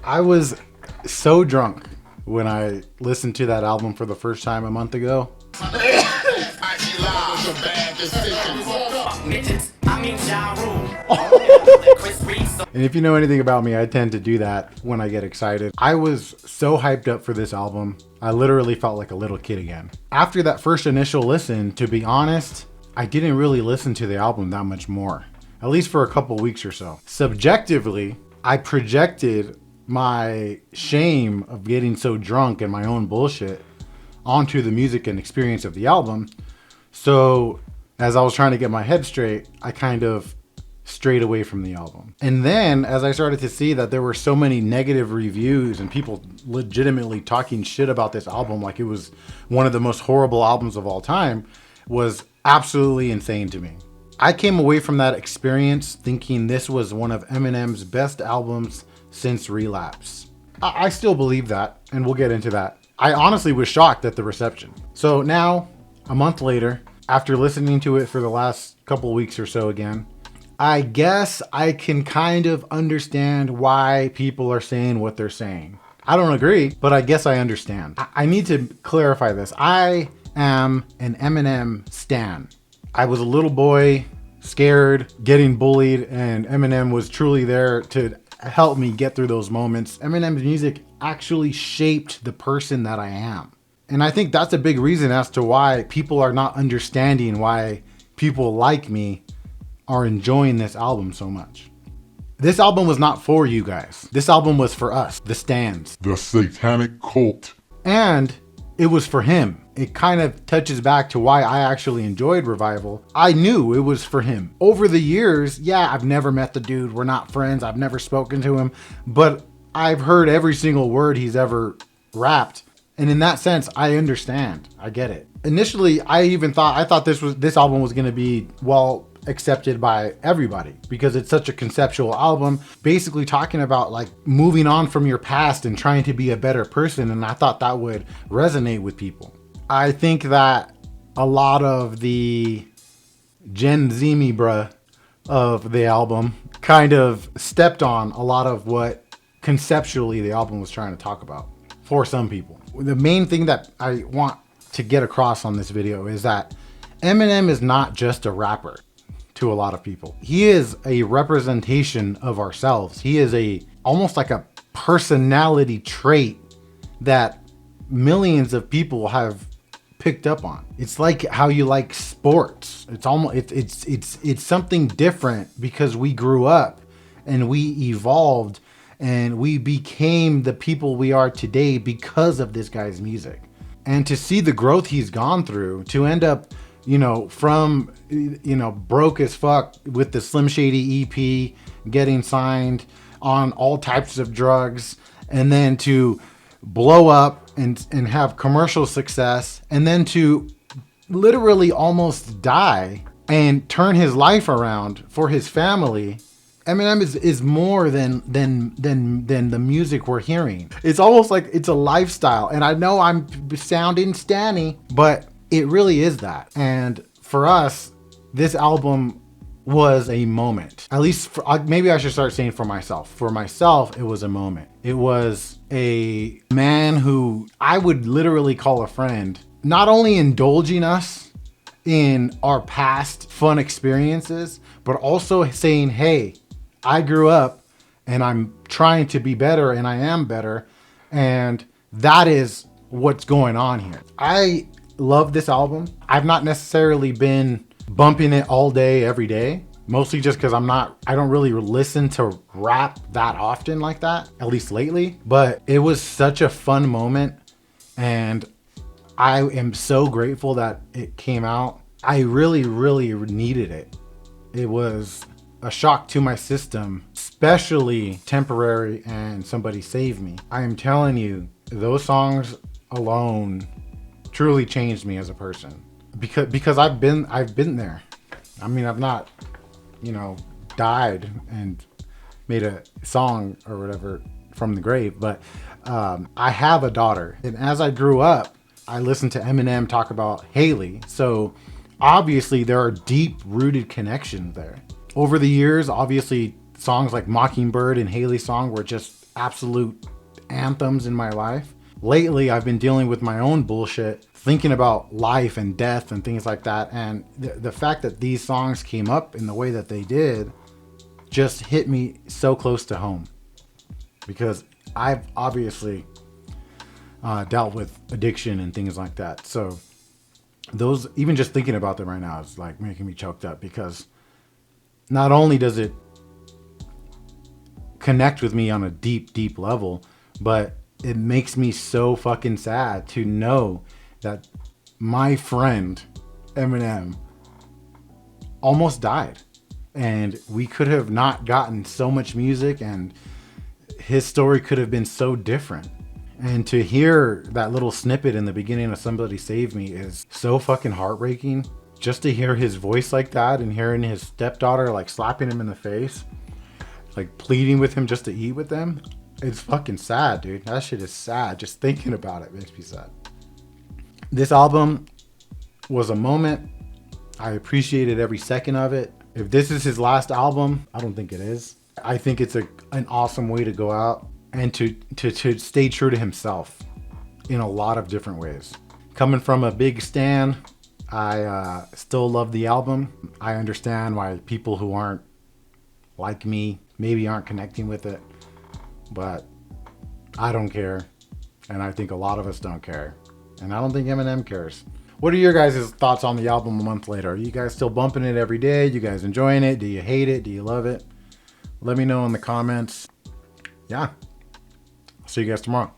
I was so drunk when I listened to that album for the first time a month ago. And if you know anything about me, I tend to do that when I get excited. I was so hyped up for this album. I literally felt like a little kid again. After that first initial listen, to be honest, I didn't really listen to the album that much more, at least for a couple weeks or so. Subjectively, I projected my shame of getting so drunk and my own bullshit onto the music and experience of the album. So as I was trying to get my head straight, I kind of strayed away from the album. And then as I started to see that there were so many negative reviews and people legitimately talking shit about this album like it was one of the most horrible albums of all time, was absolutely insane to me. I came away from that experience thinking this was one of Eminem's best albums since Relapse. I still believe that, and we'll get into that. I honestly was shocked at the reception. So now, a month later, after listening to it for the last couple weeks or so again, I guess I can kind of understand why people are saying what they're saying. I don't agree, but I guess I understand. I need to clarify this. I am an Eminem stan. I was a little boy, scared, getting bullied, and Eminem was truly there to help me get through those moments. Eminem's music actually shaped the person that I am. And I think that's a big reason as to why people are not understanding why people like me are enjoying this album so much. This album was not for you guys. This album was for us, the stans. The satanic cult. And it was for him. It kind of touches back to why I actually enjoyed Revival. I knew it was for him. Over the years, yeah, I've never met the dude. We're not friends. I've never spoken to him. But I've heard every single word he's ever rapped. And in that sense, I understand. I get it. Initially, I thought this album was going to be well accepted by everybody because it's such a conceptual album, basically talking about like moving on from your past and trying to be a better person. And I thought that would resonate with people. I think that a lot of the Gen Z me bruh of the album kind of stepped on a lot of what conceptually the album was trying to talk about for some people. The main thing that I want to get across on this video is that Eminem is not just a rapper to a lot of people. He is a representation of ourselves. He is almost like a personality trait that millions of people have picked up on. It's like how you like sports. It's something different because we grew up and we evolved and we became the people we are today because of this guy's music. And to see the growth he's gone through, to end up, from, broke as fuck with the Slim Shady EP, getting signed on all types of drugs, and then to blow up and have commercial success, and then to literally almost die and turn his life around for his family. Eminem is more than the music we're hearing. It's almost like it's a lifestyle. And I know I'm sounding stanny, but it really is that. And for us, this album was a moment. At least maybe I should start saying for myself. For myself, it was a moment. It was a man who I would literally call a friend, not only indulging us in our past fun experiences, but also saying, hey, I grew up and I'm trying to be better and I am better. And that is what's going on here. I love this album. I've not necessarily been bumping it all day, every day, mostly just because I don't really listen to rap that often like that, at least lately. But it was such a fun moment and I am so grateful that it came out. I really, really needed it. It was a shock to my system, especially Temporary and Somebody Save Me. I am telling you, those songs alone truly changed me as a person because I've been there. I mean, I've not, died and made a song or whatever from the grave, but I have a daughter. And as I grew up, I listened to Eminem talk about Haley. So obviously there are deep rooted connections there. Over the years, obviously songs like Mockingbird and Haley's song were just absolute anthems in my life. Lately, I've been dealing with my own bullshit, thinking about life and death and things like that. And the fact that these songs came up in the way that they did just hit me so close to home, because I've obviously dealt with addiction and things like that. So those, even just thinking about them right now is like making me choked up, because not only does it connect with me on a deep level, but it makes me so fucking sad to know that my friend Eminem almost died, and we could have not gotten so much music, and his story could have been so different. And to hear that little snippet in the beginning of Somebody Save Me is so fucking heartbreaking. Just to hear his voice like that, and hearing his stepdaughter like slapping him in the face, like pleading with him just to eat with them. It's fucking sad, dude. That shit is sad. Just thinking about it makes me sad. This album was a moment. I appreciated every second of it. If this is his last album, I don't think it is. I think it's an awesome way to go out and to stay true to himself in a lot of different ways. Coming from a big stan, I still love the album. I understand why people who aren't like me maybe aren't connecting with it, but I don't care, and I think a lot of us don't care, and I don't think Eminem cares. What are your guys' thoughts on the album a month later? Are you guys still bumping it every day? You guys enjoying it? Do you hate it? Do you love it? Let me know in the comments. Yeah, I'll see you guys tomorrow.